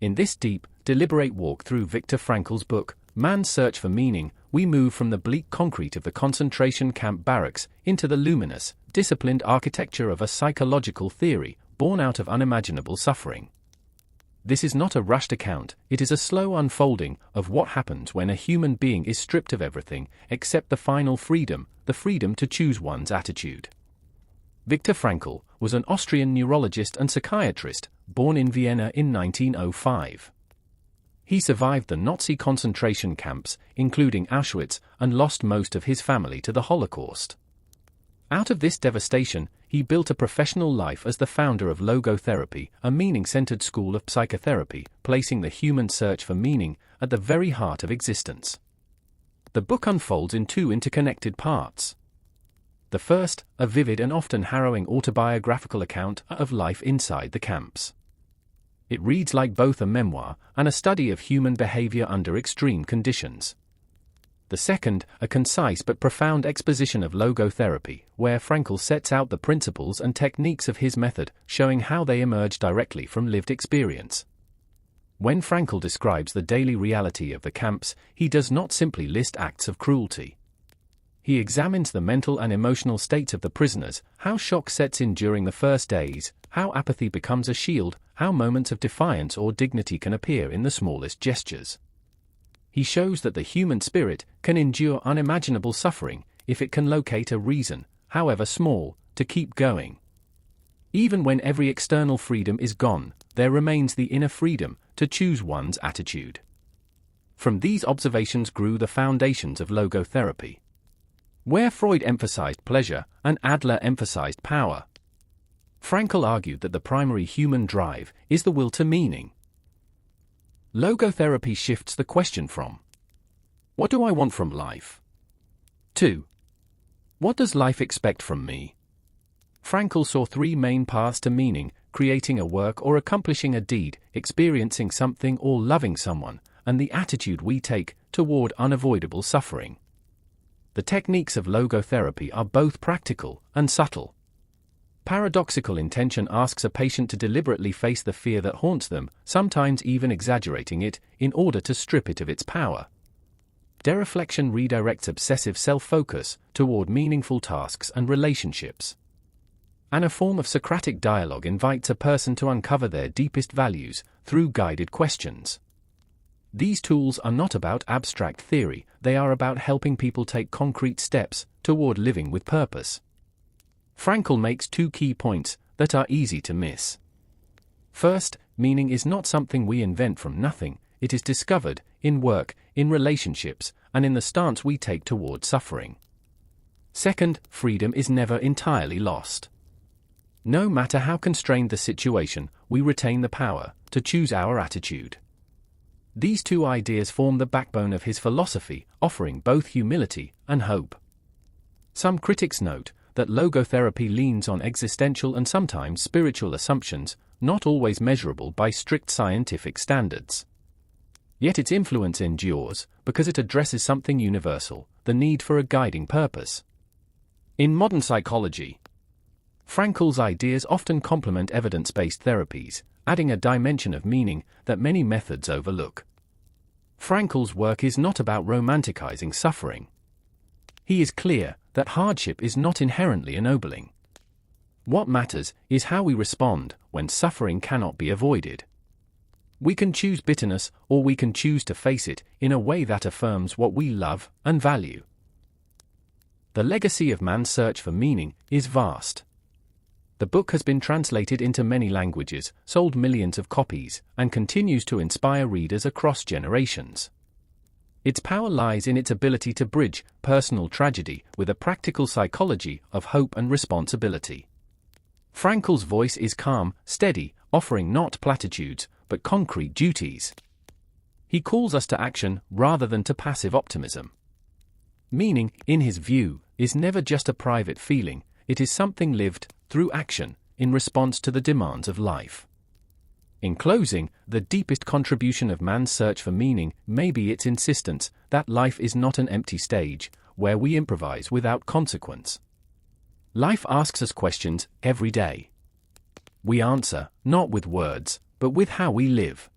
In this deep, deliberate walk through Viktor Frankl's book, Man's Search for Meaning, we move from the bleak concrete of the concentration camp barracks into the luminous, disciplined architecture of a psychological theory born out of unimaginable suffering. This is not a rushed account, it is a slow unfolding of what happens when a human being is stripped of everything except the final freedom, the freedom to choose one's attitude. Viktor Frankl was an Austrian neurologist and psychiatrist, born in Vienna in 1905. He survived the Nazi concentration camps, including Auschwitz, and lost most of his family to the Holocaust. Out of this devastation, he built a professional life as the founder of logotherapy, a meaning-centered school of psychotherapy, placing the human search for meaning at the very heart of existence. The book unfolds in two interconnected parts. The first, a vivid and often harrowing autobiographical account of life inside the camps. It reads like both a memoir and a study of human behavior under extreme conditions. The second, a concise but profound exposition of logotherapy, where Frankl sets out the principles and techniques of his method, showing how they emerge directly from lived experience. When Frankl describes the daily reality of the camps, he does not simply list acts of cruelty. He examines the mental and emotional states of the prisoners, how shock sets in during the first days, how apathy becomes a shield, how moments of defiance or dignity can appear in the smallest gestures. He shows that the human spirit can endure unimaginable suffering if it can locate a reason, however small, to keep going. Even when every external freedom is gone, there remains the inner freedom to choose one's attitude. From these observations grew the foundations of logotherapy. Where Freud emphasized pleasure and Adler emphasized power, Frankl argued that the primary human drive is the will to meaning. Logotherapy shifts the question from, "What do I want from life?" to, "What does life expect from me?" Frankl saw three main paths to meaning: creating a work or accomplishing a deed, experiencing something or loving someone, and the attitude we take toward unavoidable suffering. The techniques of logotherapy are both practical and subtle. Paradoxical intention asks a patient to deliberately face the fear that haunts them, sometimes even exaggerating it, in order to strip it of its power. Dereflection redirects obsessive self-focus toward meaningful tasks and relationships. And a form of Socratic dialogue invites a person to uncover their deepest values through guided questions. These tools are not about abstract theory, they are about helping people take concrete steps toward living with purpose. Frankl makes two key points that are easy to miss. First, meaning is not something we invent from nothing, it is discovered in work, in relationships, and in the stance we take toward suffering. Second, freedom is never entirely lost. No matter how constrained the situation, we retain the power to choose our attitude. These two ideas form the backbone of his philosophy, offering both humility and hope. Some critics note that logotherapy leans on existential and sometimes spiritual assumptions, not always measurable by strict scientific standards. Yet its influence endures because it addresses something universal, the need for a guiding purpose. In modern psychology, Frankl's ideas often complement evidence-based therapies, adding a dimension of meaning that many methods overlook. Frankl's work is not about romanticizing suffering. He is clear that hardship is not inherently ennobling. What matters is how we respond when suffering cannot be avoided. We can choose bitterness, or we can choose to face it in a way that affirms what we love and value. The legacy of man's search for meaning is vast. The book has been translated into many languages, sold millions of copies, and continues to inspire readers across generations. Its power lies in its ability to bridge personal tragedy with a practical psychology of hope and responsibility. Frankl's voice is calm, steady, offering not platitudes, but concrete duties. He calls us to action rather than to passive optimism. Meaning, in his view, is never just a private feeling, it is something lived through action, in response to the demands of life. In closing, the deepest contribution of man's search for meaning may be its insistence that life is not an empty stage, where we improvise without consequence. Life asks us questions every day. We answer, not with words, but with how we live.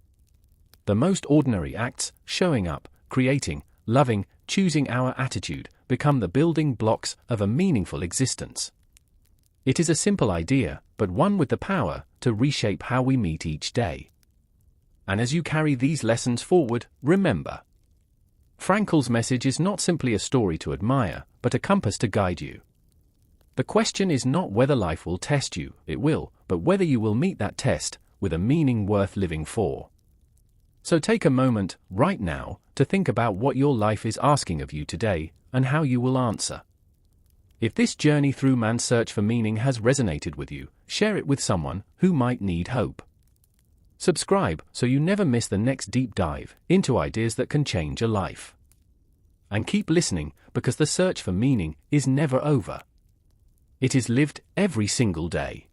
The most ordinary acts, showing up, creating, loving, choosing our attitude, become the building blocks of a meaningful existence. It is a simple idea, but one with the power to reshape how we meet each day. And as you carry these lessons forward, remember, Frankl's message is not simply a story to admire, but a compass to guide you. The question is not whether life will test you, it will, but whether you will meet that test with a meaning worth living for. So take a moment, right now, to think about what your life is asking of you today, and how you will answer. If this journey through man's search for meaning has resonated with you, share it with someone who might need hope. Subscribe so you never miss the next deep dive into ideas that can change a life. And keep listening, because the search for meaning is never over. It is lived every single day.